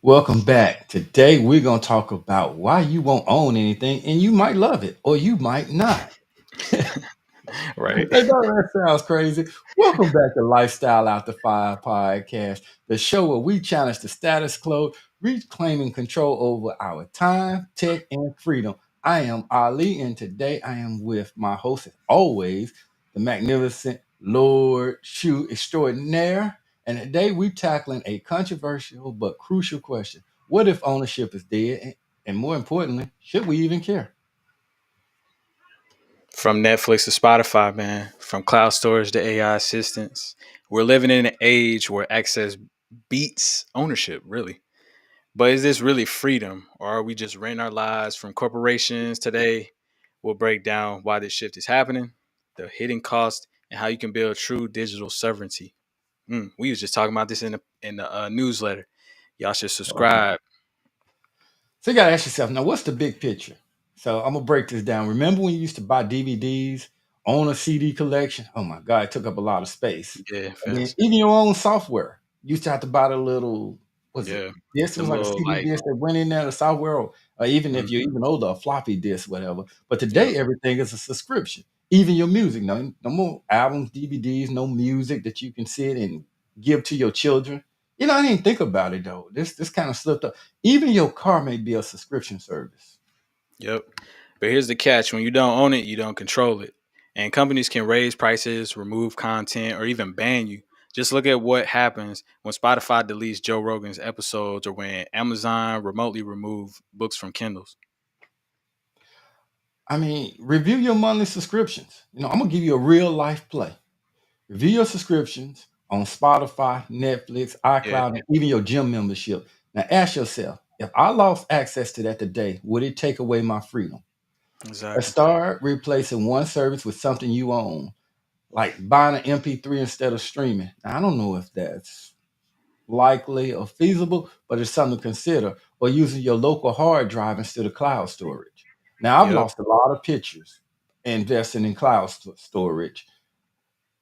Welcome back. Today we're going to talk about why you won't own anything and you might love it or you might not. Right. Hey, that sounds crazy. Welcome back to Lifestyle After 5 podcast, the show where we challenge the status quo, reclaiming control over our time, tech, and freedom. I am Ali, and today I am with my host, as always, the magnificent Lord Shu extraordinaire. And today we're tackling a controversial but crucial question. What if ownership is dead? And more importantly, should we even care? From Netflix to Spotify, man, from cloud storage to AI assistants, we're living in an age where access beats ownership, really. But is this really freedom, or are we just renting our lives from corporations today? We'll break down why this shift is happening, the hidden cost, and how you can build true digital sovereignty. We was just talking about this in the newsletter. Y'all should subscribe. So you gotta ask yourself, now what's the big picture? So I'm gonna break this down. Remember when you used to buy DVDs, own a CD collection? Oh my God, it took up a lot of space. Yeah, And then fast. even your own software. You used to have to buy the little, was it Yeah, disc? It the was like a little CD like. disc that went in there, the software, or even if you're Mhm. even older, a floppy disk, whatever. But Yep. today everything is a subscription. Even your music. No more albums, DVDs, no music that you can sit and give to your children. I didn't think about it though. This kind of slipped up. Even your car may be a subscription service. Yep. But here's the catch: when you don't own it, you don't control it. And companies can raise prices, remove content, or even ban you. Just look at what happens when Spotify deletes Joe Rogan's episodes or when Amazon remotely remove books from Kindles. I mean, review your monthly subscriptions. I'm gonna give you a real life play. Review your subscriptions on Spotify, Netflix, Yeah, iCloud, and even your gym membership. Now ask yourself, if I lost access to that today, would it take away my freedom? Let's exactly. start replacing one service with something you own, like buying an MP3 instead of streaming. Now, I don't know if that's likely or feasible, but it's something to consider. Or using your local hard drive instead of cloud storage. Now, I've Yep. lost a lot of pictures investing in cloud storage.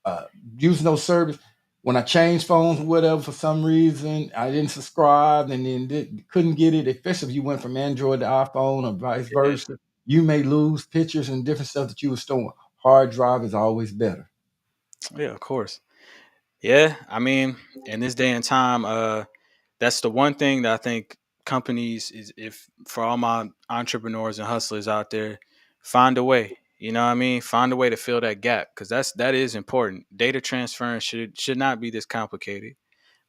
Uh, Using those service when I changed phones or whatever for some reason, I didn't subscribe and then couldn't get it. Especially if you went from Android to iPhone or vice Yeah. versa, you may lose pictures and different stuff that you were storing. Hard drive is always better. Yeah, of course. Yeah, I mean, in this day and time, that's the one thing that I think companies is if for all my entrepreneurs and hustlers out there, find a way. You know what I mean? Find a way to fill that gap because that is important. Data transference should not be this complicated,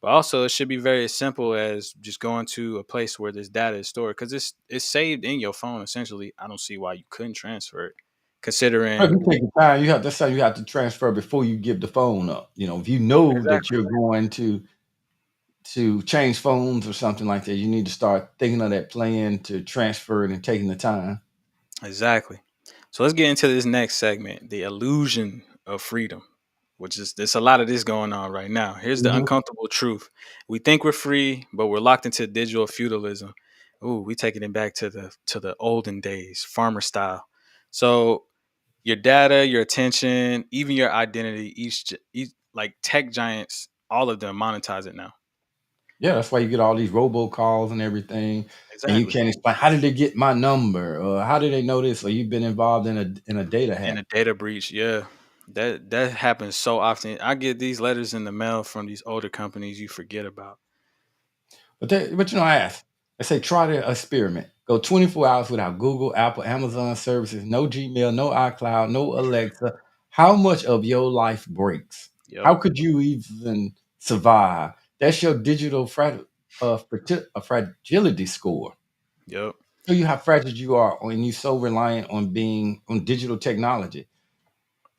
but also it should be very simple as just going to a place where this data is stored because it's saved in your phone. Essentially, I don't see why you couldn't transfer it, If considering you take the time, that's how you have to transfer before you give the phone up. If you know that exactly. you're going to change phones or something like that, you need to start thinking of that plan to transfer it and taking the time. Exactly. So let's get into this next segment, the illusion of freedom, which is there's a lot of this going on right now. Here's the Mhm. uncomfortable truth. We think we're free, but we're locked into digital feudalism. Ooh, we taking it back to the olden days, farmer style. So your data, your attention, even your identity, each like tech giants, all of them monetize it now. Yeah, that's why you get all these robocalls and everything, and you Exactly. can't explain how did they get my number, or how did they know this, or you've been involved in a data In hack. a data breach, yeah. That happens so often. I get these letters in the mail from these older companies you forget about. But I ask, I say try the experiment. Go 24 hours without Google, Apple, Amazon services, no Gmail, no iCloud, no Alexa. How much of your life breaks? Yep. How could you even survive? That's your digital fragility score. Yep. Show you how fragile you are when you so reliant on being on digital technology.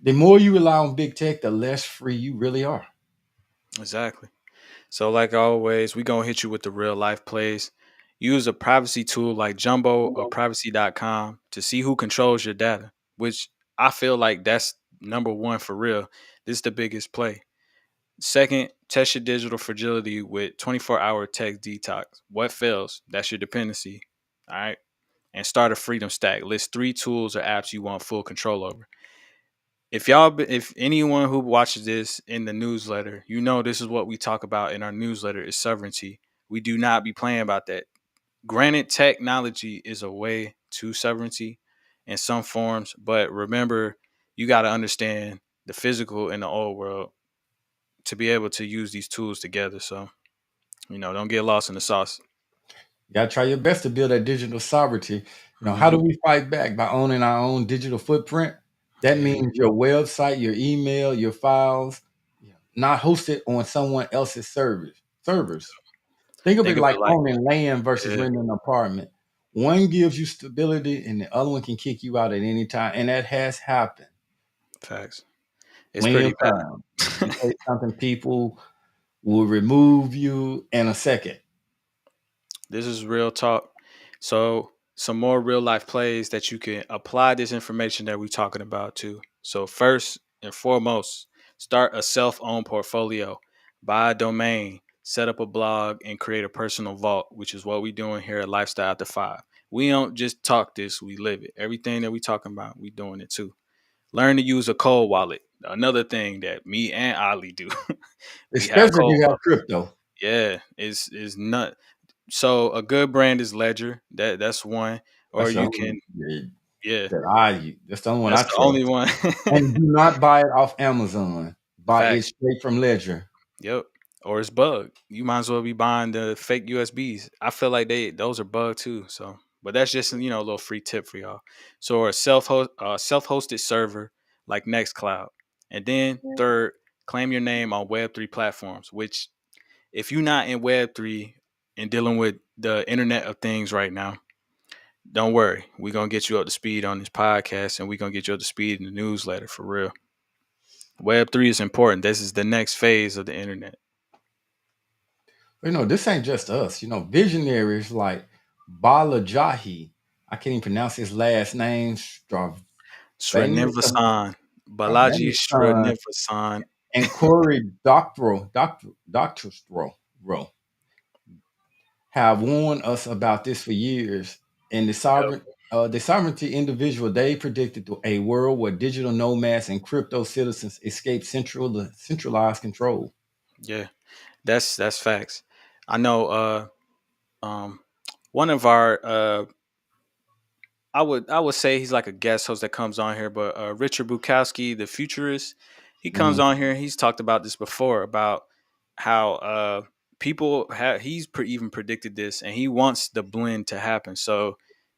The more you rely on big tech, the less free you really are. Exactly. So like always, we gonna hit you with the real life plays. Use a privacy tool like Jumbo or privacy.com to see who controls your data, which I feel like that's number one for real. This is the biggest play. Second, test your digital fragility with 24-hour text detox. What fails? That's your dependency. All right. And start a freedom stack. List three tools or apps you want full control over. If anyone who watches this in the newsletter, you know this is what we talk about in our newsletter is sovereignty. We do not be playing about that. Granted, technology is a way to sovereignty in some forms, but remember, you got to understand the physical and the old world to be able to use these tools together. So, don't get lost in the sauce. You gotta try your best to build that digital sovereignty. How do Hmm. we fight back? By owning our own digital footprint. That Yeah, means your website, your email, your files, not hosted on someone else's servers. Think of think it of like it like, owning land versus yeah, renting an apartment. One gives you stability and the other one can kick you out at any time. And that has happened facts. It's plenty pretty of times. You bad. say something, people will remove you in a second. This is real talk. So, some more real life plays that you can apply this information that we're talking about to. So, first and foremost, start a self owned portfolio, buy a domain, set up a blog, and create a personal vault, which is what we're doing here at Lifestyle After 5. We don't just talk this, we live it. Everything that we talking about, we doing it too. Learn to use a cold wallet. Another thing that me and Ali do. We have Especially if cold you have wallets. crypto. Yeah, is not. So a good brand is Ledger. That's one. Or That's the you only can, yeah, that I use. That's the only one I that's the only trust. one. And do not buy it off Amazon. Buy it Facts. straight from Ledger. Yep. Or it's bug. You might as well be buying the fake USBs. I feel like those are bug too. So, but that's just a little free tip for y'all. So a self hosted server like Nextcloud, and then third, claim your name on Web3 platforms. Which, if you're not in Web3 and dealing with the Internet of Things right now, don't worry. We're going to get you up to speed on this podcast, and we're going to get you up to speed in the newsletter for real. Web3 is important. This is the next phase of the internet. This ain't just us. Visionaries like Balajahi, I can't even pronounce his last name, Srinivasan, Balaji Stravanisan, Srinivasan. and Corey Doctorow have warned us about this for years. And the sovereignty individual, they predicted a world where digital nomads and crypto citizens escape centralized control. Yeah, that's facts. I know um one of our I would say he's like a guest host that comes on here, but Richard Bukowski, the futurist, he comes Mhm. on here and he's talked about this before about how people have even predicted this and he wants the blend to happen. So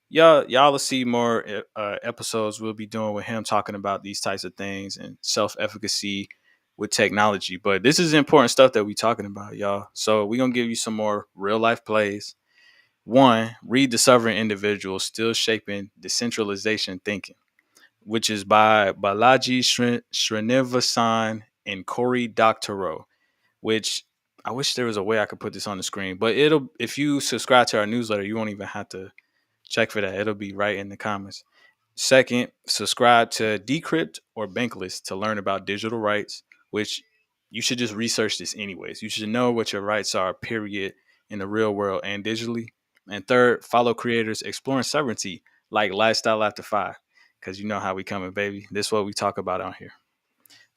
y'all will see more episodes we'll be doing with him talking about these types of things and self-efficacy with technology. But this is important stuff that we talking about, y'all. So we're gonna give you some more real life plays. One, read The Sovereign Individual, Still Shaping Decentralization Thinking, which is by Balaji Srinivasan and Cory Doctorow, which I wish there was a way I could put this on the screen, but if you subscribe to our newsletter, you won't even have to check for that. It'll be right in the comments. Second, subscribe to Decrypt or Bankless to learn about digital rights, which you should just research this anyways. You should know what your rights are, period, in the real world and digitally. And third, follow creators exploring sovereignty like Lifestyle After 5, because you know how we coming, baby. This is what we talk about on here.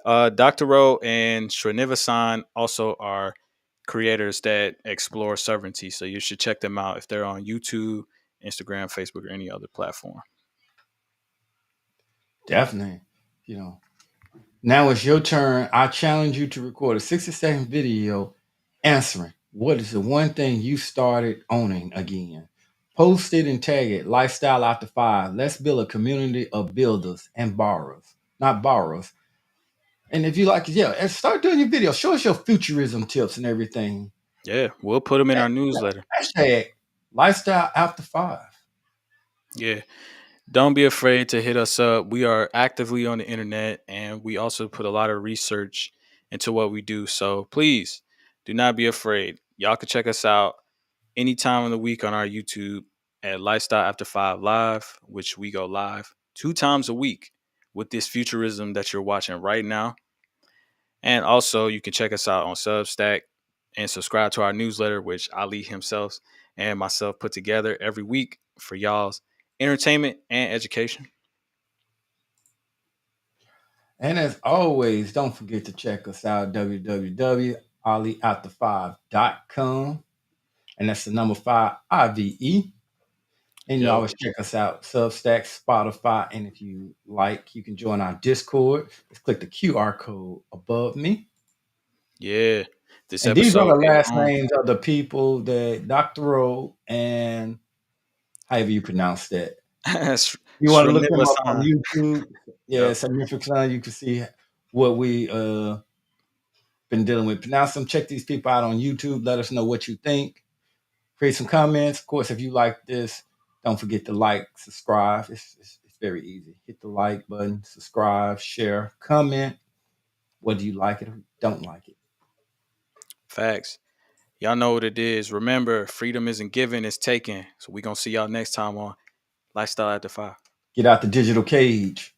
Dr. Rowe and Srinivasan also are creators that explore sovereignty, so you should check them out if they're on YouTube, Instagram, Facebook, or any other platform. Definitely. You know, Now it's your turn. I challenge you to record a 60-second video answering what is the one thing you started owning again. Post it and tag it. Lifestyle After 5. Let's build a community of builders and borrowers, not borrowers. And if you like, yeah, and start doing your videos. Show us your futurism tips and everything. Yeah, we'll put them in our newsletter. Hashtag Lifestyle After 5. Yeah. Don't be afraid to hit us up. We are actively on the internet and we also put a lot of research into what we do. So please do not be afraid. Y'all can check us out anytime of the week on our YouTube at Lifestyle After 5 Live, which we go live 2 times a week with this futurism that you're watching right now. And also, you can check us out on Substack and subscribe to our newsletter, which Ali himself and myself put together every week for y'all's entertainment and education. And as always, don't forget to check us out www.aliafter5.com. and that's the number 5IVE. And you Yep. always check us out, Substack, Spotify, and if you like, you can join our Discord. Just click the QR code above me. Yeah. This And these are episode the hit last home. names of the people that Dr. O and however you pronounce that. You want to look them up on Srinivasan. YouTube. Yeah, Yep. Significant. You can see what we been dealing with. Pronounce them. Check these people out on YouTube. Let us know what you think. Create some comments. Of course, if you like this, don't forget to like, subscribe. It's very easy. Hit the like button, subscribe, share, comment. Whether you like it or don't like it. Facts. Y'all know what it is. Remember, freedom isn't given, it's taken. So we gonna see y'all next time on Lifestyle After 5. Get out the digital cage.